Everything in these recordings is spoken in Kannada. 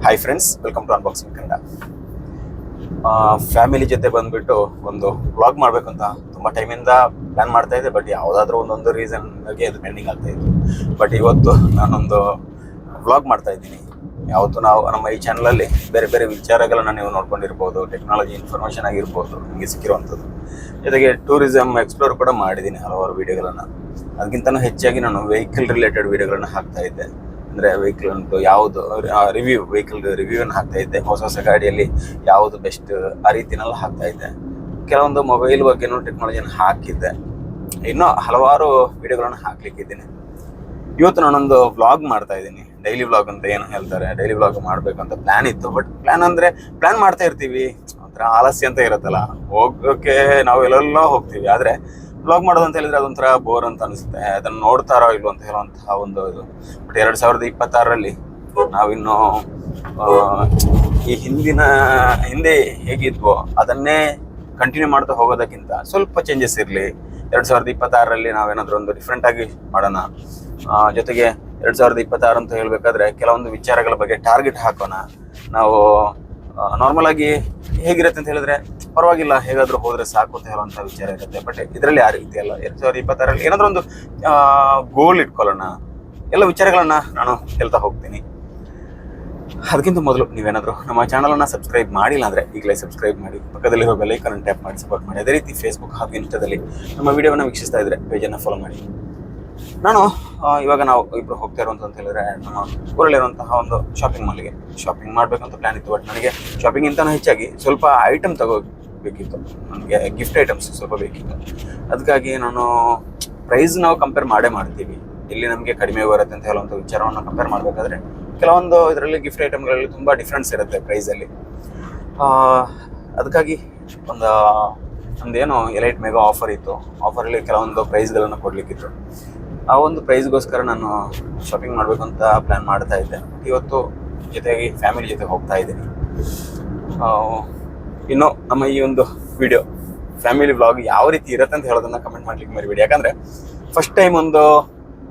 Hi friends, welcome to unboxing Kannada. Family ಜೊತೆ ಬಂದ್ಬಿಟ್ಟು ಒಂದು ವ್ಲಾಗ್ ಮಾಡಬೇಕು ಅಂತ ತುಂಬ ಟೈಮಿಂದ ಪ್ಲ್ಯಾನ್ ಮಾಡ್ತಾ ಇದ್ದೆ. ಬಟ್ ಯಾವುದಾದ್ರೂ ಒಂದೊಂದು ರೀಸನ್ಗೆ ಇದು ಪೆಂಡಿಂಗ್ ಆಗ್ತಾ ಇತ್ತು. ಬಟ್ ಇವತ್ತು ನಾನೊಂದು ವ್ಲಾಗ್ ಮಾಡ್ತಾ ಇದ್ದೀನಿ. ಯಾವತ್ತು ನಾವು ನಮ್ಮ ಈ ಚಾನಲಲ್ಲಿ ಬೇರೆ ಬೇರೆ ವಿಚಾರಗಳನ್ನ ನೀವು ನೋಡ್ಕೊಂಡಿರ್ಬೋದು, ಟೆಕ್ನಾಲಜಿ ಇನ್ಫಾರ್ಮೇಷನ್ ಆಗಿರ್ಬೋದು ನಿಮಗೆ ಸಿಕ್ಕಿರುವಂಥದ್ದು. ಜೊತೆಗೆ ಟೂರಿಸಮ್ ಎಕ್ಸ್ಪ್ಲೋರ್ ಕೂಡ ಮಾಡಿದ್ದೀನಿ ಹಲವಾರು ವೀಡಿಯೋಗಳನ್ನು. ಅದಕ್ಕಿಂತಲೂ ಹೆಚ್ಚಾಗಿ ನಾನು ವೆಹಿಕಲ್ ರಿಲೇಟೆಡ್ ವೀಡಿಯೋಗಳನ್ನ ಹಾಕ್ತಾ ಇದ್ದೆ. ಅಂದರೆ ವೆಹಿಕಲ್ ಉಂಟು ಯಾವುದು ವೆಹಿಕಲ್ ರಿವ್ಯೂವನ್ನು ಹಾಕ್ತಾ ಇದ್ದೆ. ಹೊಸ ಗಾಡಿಯಲ್ಲಿ ಯಾವುದು ಬೆಸ್ಟ್ ಆ ರೀತಿನೆಲ್ಲ ಹಾಕ್ತಾ ಇದ್ದೆ. ಕೆಲವೊಂದು ಮೊಬೈಲ್ ಬಗ್ಗೆನೂ ಟೆಕ್ನಾಲಜಿಯನ್ನು ಹಾಕಿದ್ದೆ. ಇನ್ನೂ ಹಲವಾರು ವಿಡಿಯೋಗಳನ್ನು ಹಾಕ್ಲಿಕ್ಕಿದ್ದೀನಿ. ಇವತ್ತು ನಾನೊಂದು ವ್ಲಾಗ್ ಮಾಡ್ತಾ ಇದ್ದೀನಿ. ಡೈಲಿ ವ್ಲಾಗ್ ಅಂತ ಏನು ಹೇಳ್ತಾರೆ, ಡೈಲಿ ವ್ಲಾಗ್ ಮಾಡಬೇಕಂತ ಪ್ಲ್ಯಾನ್ ಇತ್ತು. ಬಟ್ ಪ್ಲ್ಯಾನ್ ಮಾಡ್ತಾ ಇರ್ತೀವಿ, ಒಂಥರ ಆಲಸ್ಯ ಅಂತ ಇರುತ್ತಲ್ಲ, ಹೋಗೋಕ್ಕೆ ನಾವು ಎಲ್ಲೆಲ್ಲೋ ಹೋಗ್ತೀವಿ. ಆದರೆ ವ್ಲಾಗ್ ಮಾಡೋದು ಅಂತ ಹೇಳಿದ್ರೆ ಅದೊಂಥರ ಬೋರ್ ಅಂತ ಅನಿಸುತ್ತೆ. ಅದನ್ನು ನೋಡ್ತಾರೋ ಇಲ್ವೋ ಅಂತ ಹೇಳುವಂತಹ ಒಂದು ಇದು. ಬಟ್ 2026ರಲ್ಲಿ ನಾವಿನ್ನು ಈ ಹಿಂದೆ ಹೇಗಿದ್ವೋ ಅದನ್ನೇ ಕಂಟಿನ್ಯೂ ಮಾಡ್ತಾ ಹೋಗೋದಕ್ಕಿಂತ ಸ್ವಲ್ಪ ಚೇಂಜಸ್ ಇರಲಿ. 2026ರಲ್ಲಿ ನಾವೇನಾದರೂ ಒಂದು ಡಿಫ್ರೆಂಟ್ ಆಗಿ ಮಾಡೋಣ. ಜೊತೆಗೆ 2026 ಅಂತ ಹೇಳಬೇಕಾದ್ರೆ ಕೆಲವೊಂದು ವಿಚಾರಗಳ ಬಗ್ಗೆ ಟಾರ್ಗೆಟ್ ಹಾಕೋಣ. ನಾವು ನಾರ್ಮಲ್ ಆಗಿ ಹೇಗಿರುತ್ತೆ ಅಂತ ಹೇಳಿದ್ರೆ ಪರವಾಗಿಲ್ಲ, ಹೇಗಾದರೂ ಹೋದರೆ ಸಾಕು ಅಂತ ಹೇಳುವಂಥ ವಿಚಾರ ಇರುತ್ತೆ. ಬಟ್ ಇದರಲ್ಲಿ ಆ ರೀತಿ ಅಲ್ಲ. 2026ರಲ್ಲಿ ಏನಾದರೂ ಒಂದು ಗೋಲ್ ಇಟ್ಕೊಳ್ಳೋಣ. ಎಲ್ಲ ವಿಚಾರಗಳನ್ನು ನಾನು ಹೇಳ್ತಾ ಹೋಗ್ತೀನಿ. ಅದಕ್ಕಿಂತ ಮೊದಲು ನೀವೇನಾದರೂ ನಮ್ಮ ಚಾನಲನ್ನು ಸಬ್ಸ್ಕ್ರೈಬ್ ಮಾಡಿಲ್ಲ ಅಂದರೆ ಈಗಲೇ ಸಬ್ಸ್ಕ್ರೈಬ್ ಮಾಡಿ, ಪಕ್ಕದಲ್ಲಿರೋ ಬೆಲ್ ಐಕಾನ್ ಟ್ಯಾಪ್ ಮಾಡಿ ಸಪೋರ್ಟ್ ಮಾಡಿ. ಅದೇ ರೀತಿ ಫೇಸ್ಬುಕ್ ಹಾಗೂ ಇನ್ಸ್ಟಾದಲ್ಲಿ ನಮ್ಮ ವಿಡಿಯೋವನ್ನು ವೀಕ್ಷಿಸ್ತಾ ಇದ್ದರೆ ಪೇಜನ್ನು ಫಾಲೋ ಮಾಡಿ. ಇವಾಗ ನಾವು ಇಬ್ಬರು ಹೋಗ್ತಾ ಇರುವಂತ ಅಂತ ಹೇಳಿದ್ರೆ ನಮ್ಮ ಊರಲ್ಲಿರುವಂತಹ ಒಂದು ಶಾಪಿಂಗ್ ಮಾಲ್ಗೆ ಶಾಪಿಂಗ್ ಮಾಡಬೇಕಂತ ಪ್ಲಾನ್ ಇತ್ತು. ಬಟ್ ನನಗೆ ಶಾಪಿಂಗಿಂತನೂ ಹೆಚ್ಚಾಗಿ ಸ್ವಲ್ಪ ಐಟಮ್ ತಗೋಬೇಕಿತ್ತು. ನನಗೆ ಗಿಫ್ಟ್ ಐಟಮ್ಸ್ ಸ್ವಲ್ಪ ಬೇಕಿತ್ತು. ಅದಕ್ಕಾಗಿ ನಾನು ಪ್ರೈಸ್ ನಾವು ಕಂಪೇರ್ ಮಾಡ್ತೀವಿ. ಇಲ್ಲಿ ನಮಗೆ ಕಡಿಮೆ ಬರುತ್ತೆ ಅಂತ ಹೇಳುವಂಥ ವಿಚಾರವನ್ನು ಕಂಪೇರ್ ಮಾಡಬೇಕಾದ್ರೆ ಕೆಲವೊಂದು ಇದರಲ್ಲಿ ಗಿಫ್ಟ್ ಐಟಮ್ಗಳಲ್ಲಿ ತುಂಬ ಡಿಫ್ರೆನ್ಸ್ ಇರುತ್ತೆ ಪ್ರೈಸಲ್ಲಿ. ಅದಕ್ಕಾಗಿ ಒಂದೇನೋ ಎಲೈಟ್ ಮೆಗಾ ಆಫರ್ ಇತ್ತು. ಆಫರಲ್ಲಿ ಕೆಲವೊಂದು ಪ್ರೈಸ್ಗಳನ್ನು ಕೊಡಲಿಕ್ಕಿತ್ತು. ಆ ಒಂದು ಪ್ರೈಸ್ಗೋಸ್ಕರ ನಾನು ಶಾಪಿಂಗ್ ಮಾಡಬೇಕು ಅಂತ ಪ್ಲ್ಯಾನ್ ಮಾಡ್ತಾ ಇದ್ದೆ. ಇವತ್ತು ಜೊತೆಗೆ ಫ್ಯಾಮಿಲಿ ಜೊತೆ ಹೋಗ್ತಾ ಇದ್ದೀನಿ. ಇನ್ನು ನಮ್ಮ ಈ ಒಂದು ವಿಡಿಯೋ ಫ್ಯಾಮಿಲಿ ವ್ಲಾಗ್ ಯಾವ ರೀತಿ ಇರುತ್ತೆ ಅಂತ ಹೇಳೋದನ್ನು ಕಮೆಂಟ್ ಮಾಡ್ಲಿಕ್ಕೆ ಮರಿಬೇಡಿ. ಯಾಕಂದರೆ ಫಸ್ಟ್ ಟೈಮ್ ಒಂದು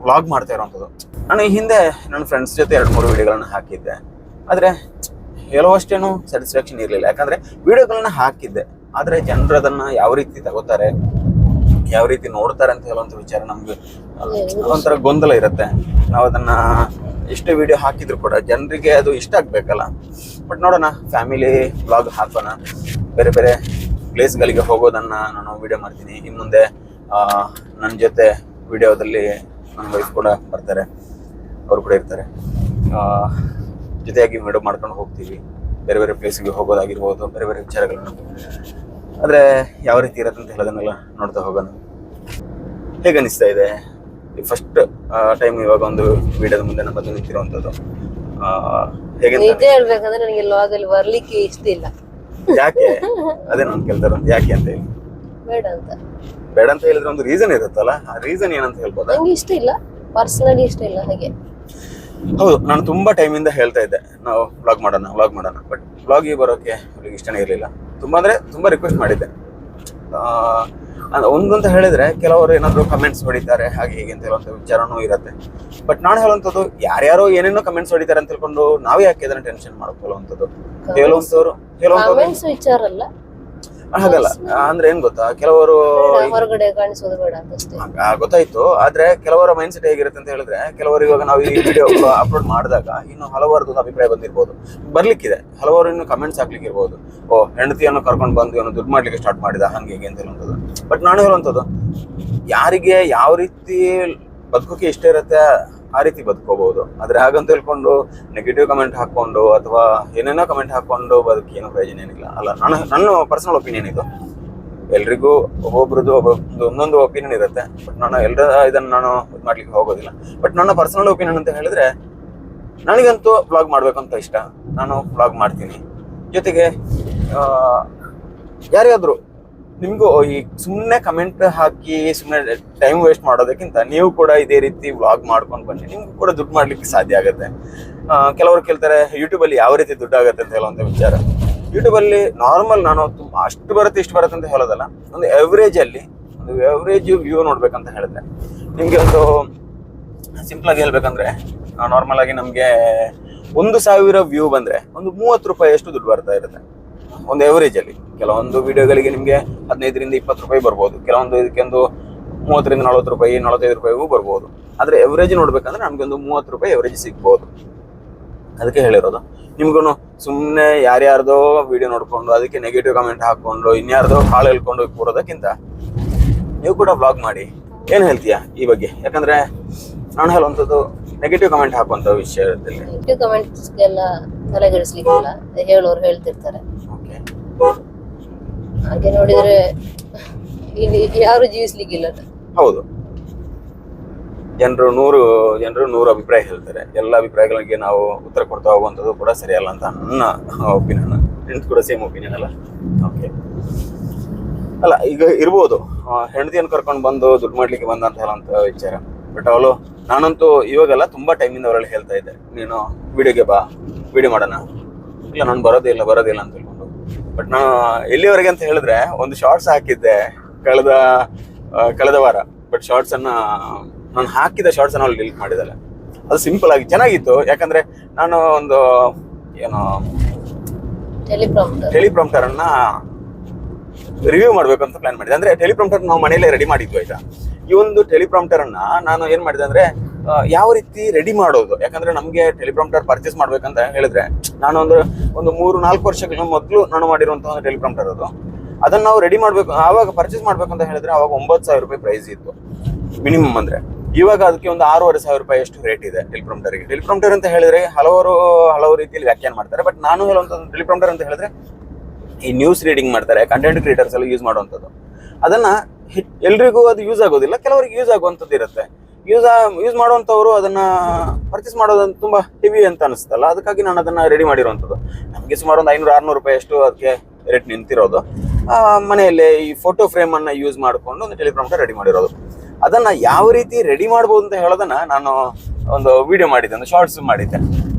ವ್ಲಾಗ್ ಮಾಡ್ತಾ ಇರೋವಂಥದ್ದು. ನಾನು ಈ ಹಿಂದೆ ನನ್ನ ಫ್ರೆಂಡ್ಸ್ ಜೊತೆ 2-3 ವಿಡಿಯೋಗಳನ್ನು ಹಾಕಿದ್ದೆ. ಆದರೆ ಹೇಳುವಷ್ಟೇನು ಸ್ಯಾಟಿಸ್ಫ್ಯಾಕ್ಷನ್ ಇರಲಿಲ್ಲ. ಯಾಕಂದರೆ ವಿಡಿಯೋಗಳನ್ನ ಹಾಕಿದ್ದೆ, ಆದರೆ ಜನರು ಅದನ್ನು ಯಾವ ರೀತಿ ತಗೋತಾರೆ, ಯಾವ ರೀತಿ ನೋಡ್ತಾರೆ ಅಂತ ಹೇಳುವಂಥ ವಿಚಾರ ನಮ್ಗೆ ಒಂಥರ ಗೊಂದಲ ಇರುತ್ತೆ. ನಾವು ಅದನ್ನು ಎಷ್ಟೇ ವಿಡಿಯೋ ಹಾಕಿದ್ರು ಕೂಡ ಜನರಿಗೆ ಅದು ಇಷ್ಟ ಆಗಬೇಕಲ್ಲ. ಬಟ್ ನೋಡೋಣ, ಫ್ಯಾಮಿಲಿ ವ್ಲಾಗ್ ಹಾಕೋಣ. ಬೇರೆ ಬೇರೆ ಪ್ಲೇಸ್ಗಳಿಗೆ ಹೋಗೋದನ್ನು ನಾನು ವಿಡಿಯೋ ಮಾಡ್ತೀನಿ. ಇನ್ನು ಮುಂದೆ ನನ್ನ ಜೊತೆ ವಿಡಿಯೋದಲ್ಲಿ ನನ್ನ ವೈಫ್ ಕೂಡ ಬರ್ತಾರೆ, ಅವರು ಕೂಡ ಇರ್ತಾರೆ. ಜೊತೆಯಾಗಿ ವಿಡಿಯೋ ಮಾಡ್ಕೊಂಡು ಹೋಗ್ತೀವಿ. ಬೇರೆ ಬೇರೆ ಪ್ಲೇಸಿಗೆ ಹೋಗೋದಾಗಿರ್ಬೋದು, ಬೇರೆ ಬೇರೆ ವಿಚಾರಗಳನ್ನು. ಆದರೆ ಯಾವ ರೀತಿ ಇರುತ್ತೆ ಅಂತ ಹೇಳೋದನ್ನೆಲ್ಲ ನೋಡ್ತಾ ಹೋಗೋಣ. ಹೇಗೆ ಅನಿಸ್ತಾ ಇದೆ ಫಸ್ಟ್ ಟೈಮ್ ಇವಾಗ ಒಂದು ವಿಡಿಯೋದ ಮುಂದೆ ನಮ್ಮ ಬಂದು ನಿಂತಿರುವಂಥದ್ದು? ಹೇಗೆ ಹೇಳ್ಬೇಕಂದ್ರೆ ನನಗೆ ಲಾಗಲ್ಲಿ ಬರ್ಲಿಕ್ಕೆ ಇಷ್ಟ ಇಲ್ಲ. ಯಾಕೆ? ಅದೇ ನಾನು ಕೇಳ್ತಾರ ಯಾಕೆ ಅಂತ ಹೇಳಿ. ಬೇಡ ಅಂತ ಹೇಳಿದ್ರೆ ಒಂದು ರೀಸನ್ ಇರುತ್ತಲ್ಲ, ಆ ರೀಸನ್ ಏನಂತ ಹೇಳ್ಬೋದಾ? ನಂಗೆ ಇಷ್ಟ ಇಲ್ಲ, ಪರ್ಸನಲಿ ಇಷ್ಟ ಇಲ್ಲ ಹಾಗೆ. ಹೌದು, ನಾನು ತುಂಬಾ ಟೈಮಿಂದ ಹೇಳ್ತಾ ಇದ್ದೆ ನಾವು ವ್ಲಾಗ್ ಮಾಡೋಣ. ಬಟ್ ವ್ಲಾಗಿಗೆ ಬರೋಕೆ ಅವ್ರಿಗೆ ಇಷ್ಟನೇ ಇರಲಿಲ್ಲ. ತುಂಬಾ ರಿಕ್ವೆಸ್ಟ್ ಮಾಡಿದ್ದೆ. ಒಂದಂತ ಹೇಳಿದ್ರೆ ಕೆಲವರು ಏನಾದ್ರು ಕಮೆಂಟ್ಸ್ ಹೊಡಿತಾರೆ, ಹಾಗೆ ಹೀಗೆ ಅಂತ ಹೇಳುವಂಥ ವಿಚಾರನೂ ಇರುತ್ತೆ. ಬಟ್ ನಾನು ಹೇಳುವಂಥದ್ದು, ಯಾರ್ಯಾರೋ ಏನೇನೋ ಕಮೆಂಟ್ಸ್ ಹೊಡಿತಾರೆ ಅಂತ ತಿಳ್ಕೊಂಡು ನಾವೇ ಯಾಕೆ ಅದನ್ನ ಟೆನ್ಷನ್ ಮಾಡ್ಕೊಳ್ಳುವಂಥದ್ದು? ಹೇಳುವಂಥವ್ರು ವಿಚಾರ ಅಲ್ಲ, ಹಾಗಲ್ಲ. ಅಂದ್ರೆ ಏನ್ ಗೊತ್ತಾ, ಕೆಲವರು ಹೊರಗಡೆ ಕಾಣಿಸೋದು ಬೇಡ ಅಷ್ಟೇ. ಗೊತ್ತಾಯ್ತು. ಆದ್ರೆ ಕೆಲವರ ಮೈಂಡ್ ಸೆಟ್ ಹೇಗಿರುತ್ತೆ ಅಂತ ಹೇಳಿದ್ರೆ, ಕೆಲವರು ಇವಾಗ ನಾವು ಈ ವಿಡಿಯೋ ಅಪ್ಲೋಡ್ ಮಾಡಿದಾಗ ಇನ್ನು ಹಲವಾರು ಅಭಿಪ್ರಾಯ ಬಂದಿರ್ಬೋದು, ಬರ್ಲಿಕ್ಕಿದೆ. ಹಲವಾರು ಇನ್ನು ಕಮೆಂಟ್ಸ್ ಹಾಕ್ಲಿಕ್ಕೆ ಇರ್ಬೋದು, ಹೆಂಡತಿಯನ್ನು ಕರ್ಕೊಂಡು ಬಂದು ಇವನು ದುಡ್ಡು ಮಾಡ್ಲಿಕ್ಕೆ ಸ್ಟಾರ್ಟ್ ಮಾಡಿದ, ಹಂಗೆ ಅಂತ ಹೇಳುವಂಥದ್ದು. ಬಟ್ ನಾನು ಹೇಳುವಂಥದ್ದು, ಯಾರಿಗೆ ಯಾವ ರೀತಿ ಬದುಕೋಕೆ ಇಷ್ಟ ಇರುತ್ತೆ ಆ ರೀತಿ ಬದುಕೋಬಹುದು. ಆದ್ರೆ ಹಾಗಂತ ಹೇಳ್ಕೊಂಡು ನೆಗೆಟಿವ್ ಕಮೆಂಟ್ ಹಾಕೊಂಡು ಅಥವಾ ಏನೇನೋ ಕಮೆಂಟ್ ಹಾಕೊಂಡು ಬದುಕಿ ಏನೋ ಪ್ರಯೋಜನ ಏನಿಲ್ಲ ಅಲ್ಲ. ನನ್ನ ಪರ್ಸನಲ್ ಒಪಿನಿಯನ್ ಇದು. ಎಲ್ರಿಗೂ ಒಬ್ಬೊಬ್ರದ್ದು ಒಂದೊಂದು ಒಪಿನಿಯನ್ ಇರುತ್ತೆ. ಬಟ್ ಇದನ್ನು ನಾನು ಇದು ಮಾಡ್ಲಿಕ್ಕೆ ಹೋಗೋದಿಲ್ಲ. ಬಟ್ ನನ್ನ ಪರ್ಸನಲ್ ಒಪಿನಿಯನ್ ಅಂತ ಹೇಳಿದ್ರೆ, ನನಗಂತೂ ವ್ಲಾಗ್ ಮಾಡ್ಬೇಕಂತ ಇಷ್ಟ. ನಾನು ವ್ಲಾಗ್ ಮಾಡ್ತೀನಿ. ಜೊತೆಗೆ ಯಾರಿಗಾದ್ರು ನಿಮಗೂ ಈ ಸುಮ್ಮನೆ ಕಮೆಂಟ್ ಹಾಕಿ ಸುಮ್ಮನೆ ಟೈಮ್ ವೇಸ್ಟ್ ಮಾಡೋದಕ್ಕಿಂತ ನೀವು ಕೂಡ ಇದೇ ರೀತಿ ವ್ಲಾಗ್ ಮಾಡ್ಕೊಂಡು ಬನ್ನಿ, ನಿಮ್ಗೂ ಕೂಡ ದುಡ್ಡು ಮಾಡ್ಲಿಕ್ಕೆ ಸಾಧ್ಯ ಆಗುತ್ತೆ. ಕೆಲವರು ಕೇಳ್ತಾರೆ ಯೂಟ್ಯೂಬಲ್ಲಿ ಯಾವ ರೀತಿ ದುಡ್ಡು ಆಗುತ್ತೆ ಅಂತ ಹೇಳುವಂಥ ವಿಚಾರ. ಯೂಟ್ಯೂಬಲ್ಲಿ ನಾರ್ಮಲ್ ನಾನು ಅಷ್ಟು ಬರುತ್ತೆ ಇಷ್ಟು ಬರುತ್ತೆ ಅಂತ ಹೇಳೋದಲ್ಲ, ಒಂದು ಎವರೇಜ್ ವ್ಯೂ ನೋಡ್ಬೇಕಂತ ಹೇಳಿದ್ರೆ ನಿಮಗೆ ಒಂದು ಸಿಂಪಲ್ ಆಗಿ ಹೇಳ್ಬೇಕಂದ್ರೆ ನಾರ್ಮಲ್ ಆಗಿ ನಮಗೆ 1,000 ವ್ಯೂ ಬಂದ್ರೆ ಒಂದು 30 ರೂಪಾಯಿ ಅಷ್ಟು ದುಡ್ಡು ಬರ್ತಾ ಇರುತ್ತೆ ಒಂದು ಎವರೇಜ್ ಅಲ್ಲಿ. ಕೆಲವೊಂದು ವಿಡಿಯೋಗಳಿಗೆ ನಿಮಗೆ 15ರಿಂದ 20 ರೂಪಾಯಿ ಬರ್ಬೋದು, ಕೆಲವೊಂದು ಇದಕ್ಕೆ ಒಂದು 30ರಿಂದ 40 ರೂಪಾಯಿ 45 ರೂಪಾಯಿಗೂ ಬರ್ಬೋದು. ಆದ್ರೆ ಎವರೇಜ್ ನೋಡ್ಬೇಕಂದ್ರೆ ನಮ್ಗೆ ಒಂದು 30 ರೂಪಾಯಿ ಎವರೇಜ್ ಸಿಗ್ಬೋದು. ಅದಕ್ಕೆ ಹೇಳಿರೋದು ನಿಮ್ಗೂ ಸುಮ್ಮನೆ ಯಾರ್ಯಾರ್ದೋ ವಿಡಿಯೋ ನೋಡ್ಕೊಂಡು ಅದಕ್ಕೆ ನೆಗೆಟಿವ್ ಕಮೆಂಟ್ ಹಾಕೊಂಡು ಇನ್ಯಾರ್ದೋ ಹಾಳು ಹೇಳ್ಕೊಂಡು ಕೂರೋದಕ್ಕಿಂತ ನೀವು ಕೂಡ ಬ್ಲಾಗ್ ಮಾಡಿ. ಏನು ಹೇಳ್ತೀಯಾ ಈ ಬಗ್ಗೆ? ಯಾಕಂದ್ರೆ ನಾನು ಹೇಳುವಂಥದ್ದು ನೆಗೆಟಿವ್ ಕಮೆಂಟ್ ಹಾಕುವಂಥ ವಿಷಯದಲ್ಲಿ ನೆಗೆಟಿವ್ ಕಮೆಂಟ್ಸ್ಗೆಲ್ಲ ತಲೆಗೆಡಿಸ್ಲಿಕ್ಕಿಲ್ಲ, ಹೇಳೋರು ಹೇಳ್ತಿರ್ತಾರೆ. ಓಕೆ, ಹಾಗೆ ನೋಡಿದ್ರೆ ಇಲ್ಲಿ ಯಾರು ಜೀವಿಸ್ಲಿಕ್ಕಿಲ್ಲ. ಹೌದು, ಜನರು 100 ಅಭಿಪ್ರಾಯ ಹೇಳ್ತಾರೆ. ಎಲ್ಲ ಅಭಿಪ್ರಾಯಗಳಿಗೆ ನಾವು ಉತ್ತರ ಕೊಡ್ತಾ ಹೋಗುವಂಥದ್ದು ಕೂಡ ಸರಿಯಲ್ಲ ಅಂತ ನನ್ನ ಒಪಿನಿಯನ್. ನಿಂತು ಕೂಡ ಸೇಮ್ ಒಪಿನಿಯನ್ ಅಲ್ಲ? ಓಕೆ, ಅಲ್ಲ ಈಗ ಇರ್ಬೋದು ಹೆಂಡತಿಯನ್ನು ಕರ್ಕೊಂಡು ಬಂದು ದುಡ್ಡು ಮಾಡ್ಲಿಕ್ಕೆ ಬಂದ ಅಂತ ಹೇಳುವಂಥ ವಿಚಾರ. ಬಟ್ ಅವಳು ನಾನಂತೂ ಇವಾಗೆಲ್ಲ ತುಂಬಾ ಟೈಮಿಂದ ಅವರಲ್ಲಿ ಹೇಳ್ತಾ ಇದ್ದೆ, ನೀನು ವಿಡಿಯೋಗೆ ಬಾ, ವಿಡಿಯೋ ಮಾಡೋಣ. ಇಲ್ಲ ನಾನು ಬರೋದಿಲ್ಲ ಅಂತ ಹೇಳ್ಕೊಂಡು. ಬಟ್ ನಾನು ಎಲ್ಲಿವರೆಗೆ ಅಂತ ಹೇಳಿದ್ರೆ ಒಂದು ಶಾರ್ಟ್ಸ್ ಹಾಕಿದ್ದೆ ಕಳೆದ ವಾರ. ಬಟ್ ಶಾರ್ಟ್ಸ್ ಅನ್ನ ನಾನು ಹಾಕಿದ ಶಾರ್ಟ್ಸ್ ಅನ್ನ ಅವಳು ಡಿಲೀಟ್ ಮಾಡಿದ್ದಾಳೆ. ಅದು ಸಿಂಪಲ್ ಆಗಿ ಚೆನ್ನಾಗಿತ್ತು. ಯಾಕಂದ್ರೆ ನಾನು ಒಂದು ಏನು ಟೆಲಿಪ್ರಾಂಪ್ಟರ್ ಅನ್ನ ರಿವ್ಯೂ ಮಾಡ್ಬೇಕು ಅಂತ ಪ್ಲಾನ್ ಮಾಡಿದೆ. ಅಂದ್ರೆ ಟೆಲಿಪ್ರಾಂಪ್ಟರ್ ನಾವು ಮನೆಯಲ್ಲೇ ರೆಡಿ ಮಾಡಿದ್ವಿ, ಆಯ್ತಾ. ಈ ಒಂದು ಟೆಲಿಪ್ರಾಂಪ್ಟರ್ ಅನ್ನ ನಾನು ಏನ್ ಮಾಡಿದೆ ಅಂದ್ರೆ ಯಾವ ರೀತಿ ರೆಡಿ ಮಾಡೋದು. ಯಾಕಂದ್ರೆ ನಮ್ಗೆ ಟೆಲಿಪ್ರಾಂಪ್ಟರ್ ಪರ್ಚೇಸ್ ಮಾಡ್ಬೇಕಂತ ಹೇಳಿದ್ರೆ ನಾನು ಒಂದು 3-4 ವರ್ಷಗಳ ಮೊದಲು ನಾನು ಮಾಡಿರುವಂತಹ ಒಂದು ಟೆಲಿಪ್ರಾಂಪ್ಟರ್ ಅದು. ಅದನ್ನ ನಾವು ರೆಡಿ ಮಾಡ್ಬೇಕು, ಆವಾಗ ಪರ್ಚೇಸ್ ಮಾಡ್ಬೇಕು ಅಂತ ಹೇಳಿದ್ರೆ ಅವಾಗ 9,000 ರೂಪಾಯಿ ಪ್ರೈಸ್ ಇತ್ತು ಮಿನಿಮಮ್. ಅಂದ್ರೆ ಇವಾಗ ಅದಕ್ಕೆ ಒಂದು 6,500 ರೂಪಾಯಿ ಅಷ್ಟು ರೇಟ್ ಇದೆ ಟೆಲಿಪ್ರಾಂಪ್ಟರ್ಗೆ. ಟೆಲಿಪ್ರಾಂಪ್ಟರ್ ಅಂತ ಹೇಳಿದ್ರೆ ಹಲವು ರೀತಿಯಲ್ಲಿ ವ್ಯಾಖ್ಯಾನ ಮಾಡ್ತಾರೆ. ಬಟ್ ನಾನು ಹೇಳುವಂತ ಟೆಲಿಪ್ರಾಂಪ್ಟರ್ ಅಂತ ಹೇಳಿದ್ರೆ ಈ ನ್ಯೂಸ್ ರೀಡಿಂಗ್ ಮಾಡ್ತಾರೆ, ಕಂಟೆಂಟ್ ಕ್ರಿಯೇಟರ್ಸ್ ಎಲ್ಲ ಯೂಸ್ ಮಾಡುವಂಥದ್ದು. ಅದನ್ನ ಎಲ್ರಿಗೂ ಅದು ಯೂಸ್ ಆಗೋದಿಲ್ಲ, ಕೆಲವರಿಗೆ ಯೂಸ್ ಆಗುವಂಥದ್ದು ಇರುತ್ತೆ. ಯೂಸ್ ಮಾಡುವಂಥವ್ರು ಅದನ್ನ ಪರ್ಚೇಸ್ ಮಾಡೋದು ತುಂಬಾ ಹೆವಿ ಅಂತ ಅನಿಸ್ತಲ್ಲ, ಅದಕ್ಕಾಗಿ ನಾನು ಅದನ್ನ ರೆಡಿ ಮಾಡಿರುವಂಥದ್ದು. ನಮಗೆ ಸುಮಾರು ಒಂದು 500-600 ರೂಪಾಯಿ ಅಷ್ಟು ಅದಕ್ಕೆ ರೇಟ್ ನಿಂತಿರೋದು. ಮನೆಯಲ್ಲೇ ಈ ಫೋಟೋ ಫ್ರೇಮ್ ಅನ್ನ ಯೂಸ್ ಮಾಡಿಕೊಂಡು ಒಂದು ಟೆಲಿಪ್ರಾಂಪ್ಟರ್ ರೆಡಿ ಮಾಡಿರೋದು. ಅದನ್ನ ಯಾವ ರೀತಿ ರೆಡಿ ಮಾಡ್ಬೋದು ಅಂತ ಹೇಳೋದನ್ನ ನಾನು ಒಂದು ವಿಡಿಯೋ ಮಾಡಿದ್ದೆ, ಒಂದು ಶಾರ್ಟ್ಸ್ ಮಾಡಿದ್ದೆ.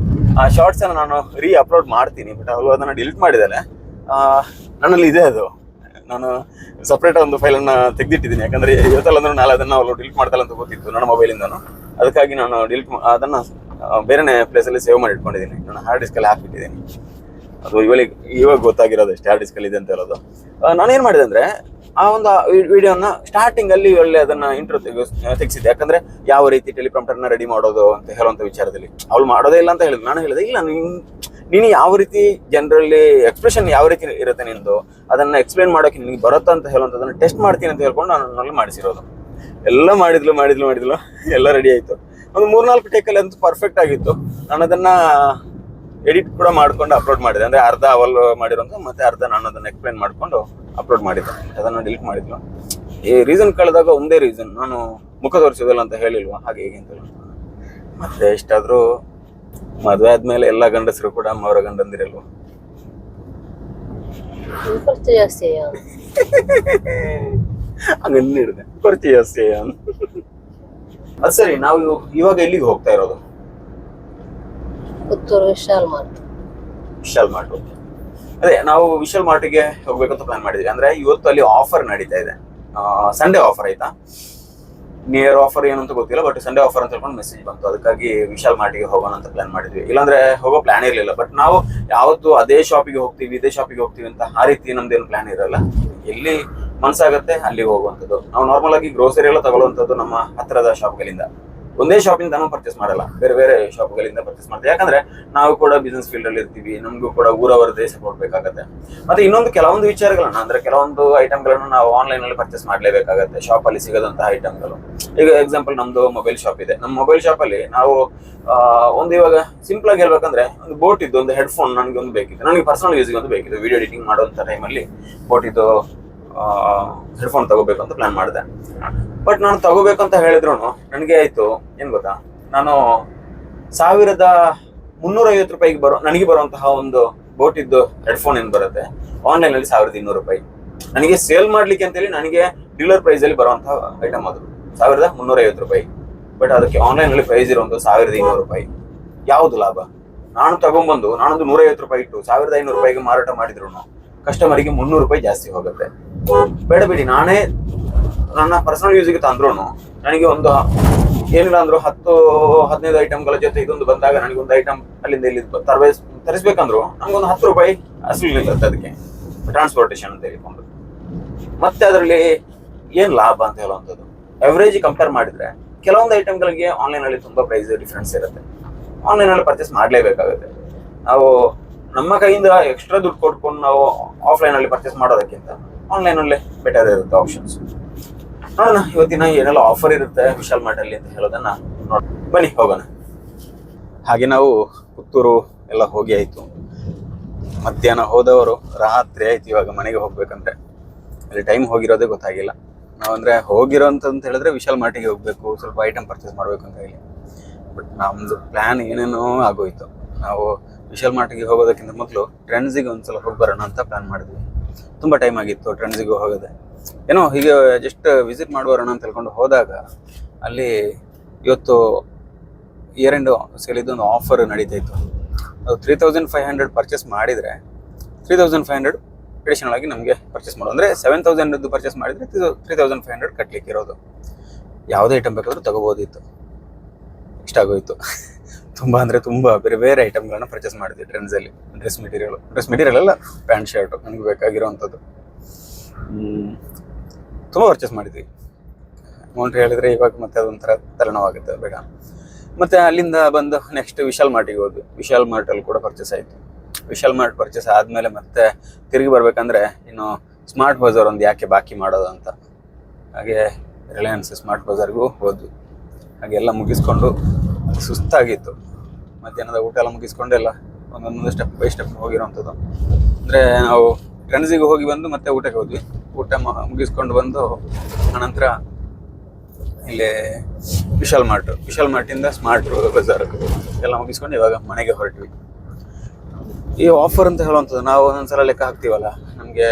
ಆ ಶಾರ್ಟ್ಸ್ ಅನ್ನ ನಾನು ಅಪ್ಲೋಡ್ ಮಾಡ್ತೀನಿ. ಬಟ್ ಅವಳು ಅದನ್ನ ಡಿಲೀಟ್ ಮಾಡಿದ್ದಾಳೆ. ನನ್ನಲ್ಲಿ ಇದೆ ಅದು. ನಾನು ಸಪ್ರೇಟ್ ಒಂದು ಫೈಲನ್ನ ತೆಗೆದಿಟ್ಟಿದ್ದೀನಿ. ಯಾಕಂದ್ರೆ ಇವತ್ತಲ್ಲ ಅಂದ್ರೆ ನಾಳೆ ಅದನ್ನ ಅವಳು ಡಿಲೀಟ್ ಮಾಡ್ತಾಳೆ ಅಂತ ಗೊತ್ತಿತ್ತು ನನ್ನ ಮೊಬೈಲಿಂದನು. ಅದಕ್ಕಾಗಿ ನಾನು ಅದನ್ನ ಬೇರೆ ಪ್ಲೇಸಲ್ಲಿ ಸೇವ್ ಮಾಡಿ ಇಟ್ಕೊಂಡಿದ್ದೀನಿ. ನಾನು ಹಾರ್ಡ್ ಡಿಸ್ಕಲ್ಲಿ ಹಾಕಿಟ್ಟಿದ್ದೀನಿ. ಅದು ಇವಾಗ ಗೊತ್ತಾಗಿರೋದು ಎಷ್ಟು ಹಾರ್ಡ್ ಡಿಸ್ಕಲ್ಲಿ ಇದೆ ಅಂತ ಹೇಳೋದು. ನಾನೇನ್ ಮಾಡಿದೆ ಅಂದ್ರೆ ಆ ಒಂದು ವಿಡಿಯೋನ ಸ್ಟಾರ್ಟಿಂಗ್ ಅಲ್ಲಿ ಒಳ್ಳೆ ಅದನ್ನ ಇಂಟ್ರೋ ತೆಗೆಸಿದ್ದೆ. ಯಾಕಂದ್ರೆ ಯಾವ ರೀತಿ ಟೆಲಿಪ್ರಾಂಪ್ಟರ್ನ ರೆಡಿ ಮಾಡೋದು ಅಂತ ಹೇಳುವಂತ ವಿಚಾರದಲ್ಲಿ ಅವಳು ಮಾಡೋದೇ ಇಲ್ಲ ಅಂತ ಹೇಳಿದ್ರು. ನಾನು ಹೇಳಿದೆ, ಇಲ್ಲ ನೀನು ಯಾವ ರೀತಿ ಜನರಲ್ಲಿ ಎಕ್ಸ್ಪ್ರೆಷನ್ ಯಾವ ರೀತಿ ಇರುತ್ತೆ ನಿಂದು, ಅದನ್ನ ಎಕ್ಸ್ಪ್ಲೇನ್ ಮಾಡೋಕೆ ನಿನಗೆ ಬರುತ್ತಾ ಅಂತ ಹೇಳುವಂಥದ್ದನ್ನ ಟೆಸ್ಟ್ ಮಾಡ್ತೀನಿ ಅಂತ ಹೇಳ್ಕೊಂಡು ನಾನು ಮಾಡಿಸಿರೋದು. ಎಲ್ಲ ಮಾಡಿದ್ಲು ಎಲ್ಲ ರೆಡಿ ಆಯ್ತು. ಒಂದು 3-4 ಟೇಕಲ್ಲಿ ಅಂತೂ ಪರ್ಫೆಕ್ಟ್ ಆಗಿತ್ತು. ನಾನು ಅದನ್ನ ಎಡಿಟ್ ಕೂಡ ಮಾಡ್ಕೊಂಡು ಅಪ್ಲೋಡ್ ಮಾಡಿದೆ. ಅಂದ್ರೆ ಅರ್ಧ ಅವಳು ಮಾಡಿರೋದು ಮತ್ತೆ ಅರ್ಧ ನಾನು ಅದನ್ನ ಎಕ್ಸ್ಪ್ಲೇನ್ ಮಾಡ್ಕೊಂಡು ಅಪ್ಲೋಡ್ ಮಾಡಿದ್ದೆ. ಅದನ್ನ ಡಿಲೀಟ್ ಮಾಡಿದ್ಲು. ಈ ರೀಸನ್ ಕಳೆದಾಗ ಒಂದೇ ರೀಸನ್, ನಾನು ಮುಖ ತೋರಿಸೋದಿಲ್ಲ ಅಂತ ಹೇಳಿಲ್ವಾ, ಹಾಗೆ ಹೇಗೆ ಅಂತ ಮತ್ತೆ ಇಷ್ಟಾದ್ರೂ ಮದುವೆ ಆದ್ಮೇಲೆ ಎಲ್ಲ ಗಂಡಸರು ಕೂಡ ಅವರ ಗಂಡಂದಿರಲ್ವಾ. ಖರ್ಚು ಜಾಸ್ತಿ ಹಂಗನ್ನ ಹಿಡಿದೆ, ಖರ್ಚು ಜಾಸ್ತಿ. ಅದು ಸರಿ, ನಾವು ಇವಾಗ ಎಲ್ಲಿಗೆ ಹೋಗ್ತಾ ಇರೋದು? ಪುತ್ತೂರು ವಿಶಾಲ್ ಮಾರ್ಟ್. ಅದೇ ನಾವು ವಿಶಾಲ್ ಮಾರ್ಟ್ಗೆ ಹೋಗ್ಬೇಕಂತ ಪ್ಲಾನ್ ಮಾಡಿದ್ವಿ. ಅಂದ್ರೆ ಇವತ್ತು ಅಲ್ಲಿ ಆಫರ್ ನಡೀತಾ ಇದೆ, ಸಂಡೇ ಆಫರ್ ಆಯ್ತಾ. ನಿಯರ್ ಆಫರ್ ಏನಂತ ಗೊತ್ತಿಲ್ಲ, ಬಟ್ ಸಂಡೇ ಆಫರ್ ಅಂತ ಹೇಳ್ಕೊಂಡು ಮೆಸೇಜ್ ಬಂತು. ಅದಕ್ಕಾಗಿ ವಿಶಾಲ್ ಮಾರ್ಟ್ಗೆ ಹೋಗೋಣ ಅಂತ ಪ್ಲಾನ್ ಮಾಡಿದ್ವಿ. ಇಲ್ಲಾಂದ್ರೆ ಹೋಗೋ ಪ್ಲಾನ್ ಇರಲಿಲ್ಲ. ಬಟ್ ನಾವು ಯಾವತ್ತು ಅದೇ ಶಾಪಿಗೆ ಹೋಗ್ತೀವಿ ಇದೇ ಶಾಪಿಗೆ ಹೋಗ್ತೀವಿ ಅಂತ ಆ ರೀತಿ ನಮ್ದೇನು ಪ್ಲಾನ್ ಇರಲ್ಲ. ಎಲ್ಲಿ ಮನ್ಸಾಗತ್ತೆ ಅಲ್ಲಿಗೆ ಹೋಗುವಂಥದ್ದು. ನಾವು ನಾರ್ಮಲ್ ಆಗಿ ಗ್ರೋಸರಿ ಎಲ್ಲ ತಗೊಳ್ಳುವಂಥದ್ದು ನಮ್ಮ ಹತ್ತಿರದ ಶಾಪ್ಗಳಿಂದ. ಒಂದೇ ಶಾಪಿಂದ ನಾನು ಪರ್ಚೇಸ್ ಮಾಡಲ್ಲ, ಬೇರೆ ಶಾಪ್ಗಳಿಂದ ಪರ್ಚೇಸ್ ಮಾಡ್ತೀವಿ. ಯಾಕಂದ್ರೆ ನಾವು ಕೂಡ ಬಿಸ್ನೆಸ್ ಫೀಲ್ಡ್ ಅಲ್ಲಿ ಇರ್ತೀವಿ, ನಮಗೂ ಕೂಡ ಊರವರದೇ ಸಪೋರ್ಟ್ ಬೇಕಾಗತ್ತೆ. ಮತ್ತೆ ಇನ್ನೊಂದು ಕೆಲವೊಂದು ವಿಚಾರಗಳನ್ನ, ಅಂದ್ರೆ ಕೆಲವೊಂದು ಐಟಮ್ಗಳನ್ನ ನಾವು ಆನ್ಲೈನ್ ಅಲ್ಲಿ ಪರ್ಚೇಸ್ ಮಾಡ್ಲೇಬೇಕಾಗತ್ತೆ, ಶಾಪ್ ಅಲ್ಲಿ ಸಿಗದಂತಹ ಐಟಮ್ಗಳು. ಈಗ ಎಕ್ಸಾಂಪಲ್ ನಮ್ದು ಮೊಬೈಲ್ ಶಾಪ್ ಇದೆ. ನಮ್ಮ ಮೊಬೈಲ್ ಶಾಪ್ ಅಲ್ಲಿ ನಾವು ಇವಾಗ ಸಿಂಪಲ್ ಆಗಿ ಹೇಳ್ಬೇಕಂದ್ರೆ ಒಂದು ಬೋಟ್ ಇದ್ದು ಒಂದು ಹೆಡ್ಫೋನ್ ನನಗೆ ಒಂದು ಬೇಕಿತ್ತು, ನನಗೆ ಪರ್ಸನಲ್ ಯೂಸ್ಗೆ ಒಂದು ಬೇಕಿತ್ತು. ವಿಡಿಯೋ ಎಡಿಟಿಂಗ್ ಮಾಡುವಂತ ಟೈಮಲ್ಲಿ ಬೋಟ್ ಇದ್ದು ಹೆಡ್ಫೋನ್ ತಗೋಬೇಕು ಅಂತ ಪ್ಲಾನ್ ಮಾಡಿದೆ. ಬಟ್ ನಾನು ತಗೋಬೇಕಂತ ಹೇಳಿದ್ರು ನನಗೆ ಆಯ್ತು ಏನ್ ಗೊತ್ತಾ, ನಾನು 1,350 ರೂಪಾಯಿಗೆ ನನಗೆ ಬರುವಂತಹ ಒಂದು ಬೋಟ್ ಇದ್ದು ಹೆಡ್ಫೋನ್ ಏನ್ ಬರುತ್ತೆ ಆನ್ಲೈನ್ ಅಲ್ಲಿ 1,200 ರೂಪಾಯಿ. ನನಗೆ ಸೇಲ್ ಮಾಡ್ಲಿಕ್ಕೆ ಅಂತೇಳಿ ನನಗೆ ಡೀಲರ್ ಪ್ರೈಸ್ ಅಲ್ಲಿ ಬರುವಂತಹ ಐಟಮ್ ಅದು 1,350 ರೂಪಾಯಿ. ಬಟ್ ಅದಕ್ಕೆ ಆನ್ಲೈನ್ ಅಲ್ಲಿ ಪ್ರೈಸ್ ಇರುವಂತ 1,200 ರೂಪಾಯಿ. ಯಾವ್ದು ಲಾಭ? ನಾನು ತಗೊಂಡ್ಬಂದು ನಾನೊಂದು 150 ರೂಪಾಯಿ ಇಟ್ಟು 1,500 ರೂಪಾಯಿಗೆ ಮಾರಾಟ ಮಾಡಿದ್ರು ಕಸ್ಟಮರಿಗೆ 300 ರೂಪಾಯಿ ಜಾಸ್ತಿ ಹೋಗುತ್ತೆ. ಬೇಡ ಬಿಡಿ, ನಾನೇ ನನ್ನ ಪರ್ಸನಲ್ ಯೂಸ್ಗೆ ತಂದ್ರು ನನಗೆ ಒಂದು ಏನಿಲ್ಲ ಅಂದ್ರು 10-15 ಐಟಮ್ಗಳ ಜೊತೆ ಇದೊಂದು ಬಂದಾಗ ನನಗೆ ಒಂದು ಐಟಮ್ ಅಲ್ಲಿಂದ ಇಲ್ಲಿ ತರಿಸ್ಬೇಕಂದ್ರು ನಮ್ಗೊಂದು 10 ರೂಪಾಯಿ ಅಸಲು ಇರುತ್ತೆ ಅದಕ್ಕೆ ಟ್ರಾನ್ಸ್ಪೋರ್ಟೇಷನ್ ಅಂತ ಹೇಳಿಕೊಂಡು. ಮತ್ತೆ ಅದರಲ್ಲಿ ಏನ್ ಲಾಭ ಅಂತ ಹೇಳುವಂಥದ್ದು ಎವರೇಜ್ ಕಂಪೇರ್ ಮಾಡಿದ್ರೆ ಕೆಲವೊಂದು ಐಟಮ್ಗಳಿಗೆ ಆನ್ಲೈನ್ ಅಲ್ಲಿ ತುಂಬಾ ಪ್ರೈಸ್ ಡಿಫ್ರೆನ್ಸ್ ಇರುತ್ತೆ. ಆನ್ಲೈನ್ ಅಲ್ಲಿ ಪರ್ಚೇಸ್ ಮಾಡ್ಲೇಬೇಕಾಗುತ್ತೆ. ನಾವು ನಮ್ಮ ಕೈಯಿಂದ ಎಕ್ಸ್ಟ್ರಾ ದುಡ್ಡು ಕೊಟ್ಕೊಂಡು ನಾವು ಆಫ್ಲೈನ್ ಅಲ್ಲಿ ಪರ್ಚೇಸ್ ಮಾಡೋದಕ್ಕಿಂತ ಆನ್ಲೈನ್ ಅಲ್ಲೇ ಬೆಟರ್ ಇರುತ್ತೆ ಆಪ್ಷನ್ಸ್. ನೋಡೋಣ ಇವತ್ತಿನ ಏನೆಲ್ಲ ಆಫರ್ ಇರುತ್ತೆ ವಿಶಾಲ್ ಮಾರ್ಟ್ ಅಲ್ಲಿ ಅಂತ ಹೇಳೋದನ್ನ ನೋಡೋಣ, ಬನ್ನಿ ಹೋಗೋಣ. ಹಾಗೆ ನಾವು ಪುತ್ತೂರು ಎಲ್ಲ ಹೋಗಿ ಆಯ್ತು. ಮಧ್ಯಾಹ್ನ ಹೋದವರು ರಾತ್ರಿ ಆಯ್ತು. ಇವಾಗ ಮನೆಗೆ ಹೋಗ್ಬೇಕಂದ್ರೆ ಅಲ್ಲಿ ಟೈಮ್ ಹೋಗಿರೋದೇ ಗೊತ್ತಾಗಿಲ್ಲ. ನಾವಂದ್ರೆ ಹೋಗಿರೋ ಅಂತ ಹೇಳಿದ್ರೆ ವಿಶಾಲ್ ಮಾರ್ಟಿಗೆ ಹೋಗ್ಬೇಕು, ಸ್ವಲ್ಪ ಐಟಮ್ ಪರ್ಚೇಸ್ ಮಾಡ್ಬೇಕು ಅಂತ ಹೇಳಿ. ಬಟ್ ನಮ್ದು ಪ್ಲಾನ್ ಏನೇನೋ ಆಗೋಯ್ತು. ನಾವು ವಿಶಾಲ್ ಮಾರ್ಟಿಗೆ ಹೋಗೋದಕ್ಕಿಂತ ಮೊದಲು ಟ್ರೆಂಡ್ಸಿಗೆ ಒಂದ್ಸಲ ಹೋಗಿ ಬರೋಣ ಅಂತ ಪ್ಲಾನ್ ಮಾಡಿದ್ವಿ. ತುಂಬಾ ಟೈಮ್ ಆಗಿತ್ತು ಟ್ರೆಂಡ್ಸಿಗೆ ಹೋಗೋದೆ. ಏನೋ ಹೀಗೆ ಜಸ್ಟ್ ವಿಸಿಟ್ ಮಾಡುವರೋಣ ಅಂತ ಹೇಳ್ಕೊಂಡು ಹೋದಾಗ ಅಲ್ಲಿ ಇವತ್ತು ಇಯರ್ ಎಂಡ್ ಸೇಲಿದ್ದು ಒಂದು ಆಫರ್ ನಡೀತಾ ಇತ್ತು. ಅದು 3500 ಪರ್ಚೇಸ್ ಮಾಡಿದರೆ 3500 ಅಡಿಷನಲ್ ಆಗಿ ನಮಗೆ ಪರ್ಚೇಸ್ ಮಾಡೋದು. ಅಂದರೆ 7000 ಪರ್ಚೇಸ್ ಮಾಡಿದರೆ 3500 ಕಟ್ಲಿಕ್ಕೆ ಇರೋದು. ಯಾವುದೇ ಐಟಮ್ ಬೇಕಾದರೂ ತಗೋಬೋದಿತ್ತು. ಇಷ್ಟ ಆಗೋಯ್ತು. ತುಂಬ ಅಂದರೆ ತುಂಬ ಬೇರೆ ಬೇರೆ ಐಟಮ್ಗಳನ್ನ ಪರ್ಚೇಸ್ ಮಾಡಿದ್ವಿ ಟ್ರೆಂಡ್ಸಲ್ಲಿ. ಡ್ರೆಸ್ ಮೆಟೀರಿಯಲ್ ಅಲ್ಲ, ಪ್ಯಾಂಟ್ ಶರ್ಟು ನನಗೆ ಬೇಕಾಗಿರೋವಂಥದ್ದು ತುಂಬ ಪರ್ಚೇಸ್ ಮಾಡಿದ್ವಿ. ಅಮೌಂಟ್ ಹೇಳಿದರೆ ಇವಾಗ ಮತ್ತೆ ಅದೊಂಥರ ತಲೆನೋವಾಗುತ್ತೆ, ಬೇಡ. ಮತ್ತು ಅಲ್ಲಿಂದ ಬಂದು ನೆಕ್ಸ್ಟ್ ವಿಶಾಲ್ ಮಾರ್ಟಿಗೆ ಹೋದ್ವಿ. ವಿಶಾಲ್ ಮಾರ್ಟಲ್ಲಿ ಕೂಡ ಪರ್ಚೇಸ್ ಆಯಿತು. ವಿಶಾಲ್ ಮಾರ್ಟ್ ಪರ್ಚೇಸ್ ಆದಮೇಲೆ ಮತ್ತೆ ತಿರುಗಿ ಬರಬೇಕಂದ್ರೆ ಇನ್ನು ಸ್ಮಾರ್ಟ್ ಬಜಾರ್ ಒಂದು ಯಾಕೆ ಬಾಕಿ ಮಾಡೋದು ಅಂತ ಹಾಗೆ ರಿಲಯನ್ಸ್ ಸ್ಮಾರ್ಟ್ ಬಜಾರ್ಗೂ ಹೋದ್ವಿ. ಹಾಗೆ ಎಲ್ಲ ಮುಗಿಸ್ಕೊಂಡು ಸುಸ್ತಾಗಿತ್ತು. ಮಧ್ಯಾಹ್ನದ ಊಟ ಎಲ್ಲ ಮುಗಿಸ್ಕೊಂಡು ಎಲ್ಲ ಒಂದೊಂದು ಸ್ಟೆಪ್ ಬೈ ಸ್ಟೆಪ್ ಹೋಗಿರೋವಂಥದ್ದು. ಅಂದರೆ ನಾವು ಟ್ರೆಂಡ್ಸಿಗೆ ಹೋಗಿ ಬಂದು ಮತ್ತೆ ಊಟಕ್ಕೆ ಹೋದ್ವಿ. ಊಟ ಮುಗಿಸ್ಕೊಂಡು ಬಂದು ಆನಂತರ ಇಲ್ಲಿ ವಿಶಾಲ್ ಮಾರ್ಟಿಂದ ಸ್ಮಾರ್ಟ್ ಬಜಾರ್ ಎಲ್ಲ ಮುಗಿಸ್ಕೊಂಡು ಇವಾಗ ಮನೆಗೆ ಹೊರಟ್ವಿ. ಈ ಆಫರ್ ಅಂತ ಹೇಳುವಂಥದ್ದು ನಾವು ಒಂದೊಂದ್ಸಲ ಲೆಕ್ಕ ಹಾಕ್ತೀವಲ್ಲ, ನಮಗೆ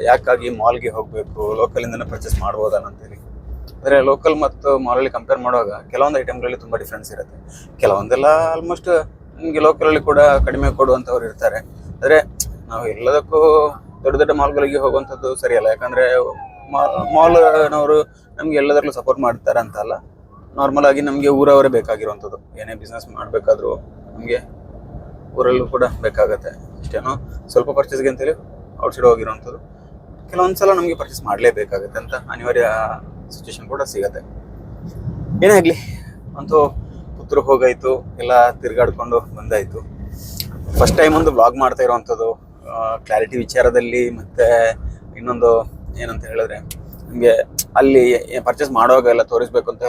ಯಾಕಾಗಿ ಮಾಲ್ಗೆ ಹೋಗಬೇಕು, ಲೋಕಲಿಂದನೇ ಪರ್ಚೇಸ್ ಮಾಡ್ಬೋದಲ್ಲ ಅಂತೇಳಿ. ಅಂದರೆ ಲೋಕಲ್ ಮತ್ತು ಮಾಲಲ್ಲಿ ಕಂಪೇರ್ ಮಾಡುವಾಗ ಕೆಲವೊಂದು ಐಟಮ್ಗಳಲ್ಲಿ ತುಂಬ ಡಿಫ್ರೆನ್ಸ್ ಇರುತ್ತೆ. ಕೆಲವೊಂದೆಲ್ಲ ಆಲ್ಮೋಸ್ಟ್ ನಿಮಗೆ ಲೋಕಲಲ್ಲಿ ಕೂಡ ಕಡಿಮೆ ಕೊಡುವಂಥವ್ರು ಇರ್ತಾರೆ. ಆದರೆ ನಾವು ಎಲ್ಲದಕ್ಕೂ ದೊಡ್ಡ ದೊಡ್ಡ ಮಾಲ್ಗಳಿಗೆ ಹೋಗುವಂಥದ್ದು ಸರಿಯಲ್ಲ. ಯಾಕಂದರೆ ಮಾಲ್ನವರು ನಮಗೆ ಎಲ್ಲದರಲ್ಲೂ ಸಪೋರ್ಟ್ ಮಾಡ್ತಾರೆ ಅಂತ ಅಲ್ಲ, ನಾರ್ಮಲ್ ಆಗಿ ನಮಗೆ ಊರವರೇ ಬೇಕಾಗಿರುವಂಥದ್ದು. ಏನೇ ಬಿಸ್ನೆಸ್ ಮಾಡಬೇಕಾದ್ರೂ ನಮಗೆ ಊರಲ್ಲೂ ಕೂಡ ಬೇಕಾಗತ್ತೆ. ಇಷ್ಟೇನೋ ಸ್ವಲ್ಪ ಪರ್ಚೇಸ್ಗೆ ಅಂತೇಳಿ ಔಟ್ಸೈಡ್ ಹೋಗಿರೋವಂಥದ್ದು ಕೆಲವೊಂದು ಸಲ ನಮಗೆ ಪರ್ಚೇಸ್ ಮಾಡಲೇಬೇಕಾಗತ್ತೆ ಅಂತ ಅನಿವಾರ್ಯ ಸಿಚುವೇಶನ್ ಕೂಡ ಸಿಗತ್ತೆ. ಏನೇ ಆಗಲಿ ಅಂತೂ ಪುತ್ತೂರು ಹೋಗಾಯಿತು, ಎಲ್ಲ ತಿರುಗಾಡ್ಕೊಂಡು ಬಂದಾಯಿತು. ಫಸ್ಟ್ ಟೈಮ್ ಒಂದು ವ್ಲಾಗ್ ಮಾಡ್ತಾ ಇರೋವಂಥದ್ದು ಕ್ಲಾರಿಟಿ ವಿಚಾರದಲ್ಲಿ. ಮತ್ತು ಇನ್ನೊಂದು ಏನಂತ ಹೇಳಿದ್ರೆ ನಿಮಗೆ ಅಲ್ಲಿ ಪರ್ಚೇಸ್ ಮಾಡುವಾಗ ಎಲ್ಲ ತೋರಿಸ್ಬೇಕು ಅಂತ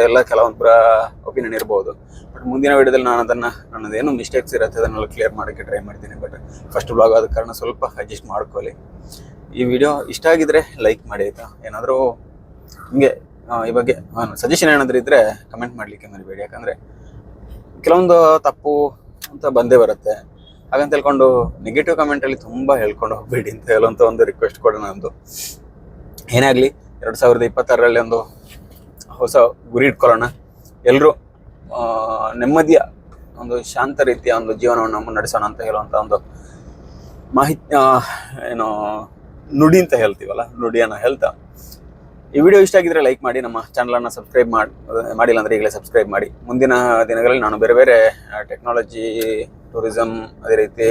ಎಲ್ಲ ಕೆಲವೊಬ್ಬರ ಒಪಿನಿಯನ್ ಇರ್ಬೋದು. ಬಟ್ ಮುಂದಿನ ವಿಡಿಯೋದಲ್ಲಿ ನಾನು ನನ್ನದೇನು ಮಿಸ್ಟೇಕ್ಸ್ ಇರುತ್ತೆ ಅದನ್ನೆಲ್ಲ ಕ್ಲಿಯರ್ ಮಾಡೋಕ್ಕೆ ಟ್ರೈ ಮಾಡ್ತೀನಿ. ಬಟ್ ಫಸ್ಟ್ ವ್ಲಾಗ್ ಆದ ಕಾರಣ ಸ್ವಲ್ಪ ಅಡ್ಜಸ್ಟ್ ಮಾಡ್ಕೊಳ್ಳಿ. ಈ ವಿಡಿಯೋ ಇಷ್ಟ ಆಗಿದ್ರೆ ಲೈಕ್ ಮಾಡಿ ಆಯಿತಾ. ಏನಾದರೂ ನಿಮಗೆ ಈ ಬಗ್ಗೆ ಸಜೆಷನ್ ಏನಾದರೂ ಇದ್ದರೆ ಕಮೆಂಟ್ ಮಾಡಲಿಕ್ಕೆ ಮರಿಬೇಡಿ. ಯಾಕಂದರೆ ಕೆಲವೊಂದು ತಪ್ಪು ಅಂತ ಬಂದೇ ಬರುತ್ತೆ. ಹಾಗಂತ ಹೇಳ್ಕೊಂಡು ನೆಗೆಟಿವ್ ಕಮೆಂಟಲ್ಲಿ ತುಂಬ ಹೇಳ್ಕೊಂಡು ಹೋಗಬೇಡಿ ಅಂತ ಹೇಳುವಂಥ ಒಂದು ರಿಕ್ವೆಸ್ಟ್ ಕೂಡ ನಂದು. ಏನೇ ಆಗಲಿ 2026ರಲ್ಲಿ ಒಂದು ಹೊಸ ಗುರಿ ಇಟ್ಕೊಳ್ಳೋಣ. ಎಲ್ಲರೂ ನೆಮ್ಮದಿಯ ಒಂದು ಶಾಂತ ರೀತಿಯ ಒಂದು ಜೀವನವನ್ನು ನಡೆಸೋಣ ಅಂತ ಹೇಳುವಂಥ ಒಂದು ನುಡಿ ಅಂತ ಹೇಳ್ತೀವಲ್ಲ, ನುಡಿಯನ್ನು ಹೇಳ್ತಾ ಈ ವಿಡಿಯೋ ಇಷ್ಟ ಆಗಿದ್ರೆ ಲೈಕ್ ಮಾಡಿ. ನಮ್ಮ ಚಾನಲನ್ನು ಸಬ್ಸ್ಕ್ರೈಬ್ ಮಾಡಿಲ್ಲ ಅಂದರೆ ಈಗಲೇ ಸಬ್ಸ್ಕ್ರೈಬ್ ಮಾಡಿ. ಮುಂದಿನ ದಿನಗಳಲ್ಲಿ ನಾನು ಬೇರೆ ಬೇರೆ ಟೆಕ್ನಾಲಜಿ, ಟೂರಿಸಮ್, ಅದೇ ರೀತಿ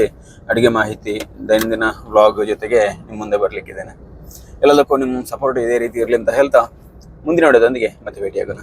ಅಡುಗೆ ಮಾಹಿತಿ, ದೈನಂದಿನ ವ್ಲಾಗ್ ಜೊತೆಗೆ ನಿಮ್ಮ ಮುಂದೆ ಬರಲಿಕ್ಕಿದ್ದೇನೆ. ಎಲ್ಲದಕ್ಕೂ ನಿಮ್ಮ ಸಪೋರ್ಟ್ ಇದೇ ರೀತಿ ಇರಲಿ ಅಂತ ಹೇಳ್ತಾ ಮುಂದಿನ ವಿಡಿಯೋದೊಂದಿಗೆ ಮತ್ತೆ ಭೇಟಿಯಾಗೋಣ.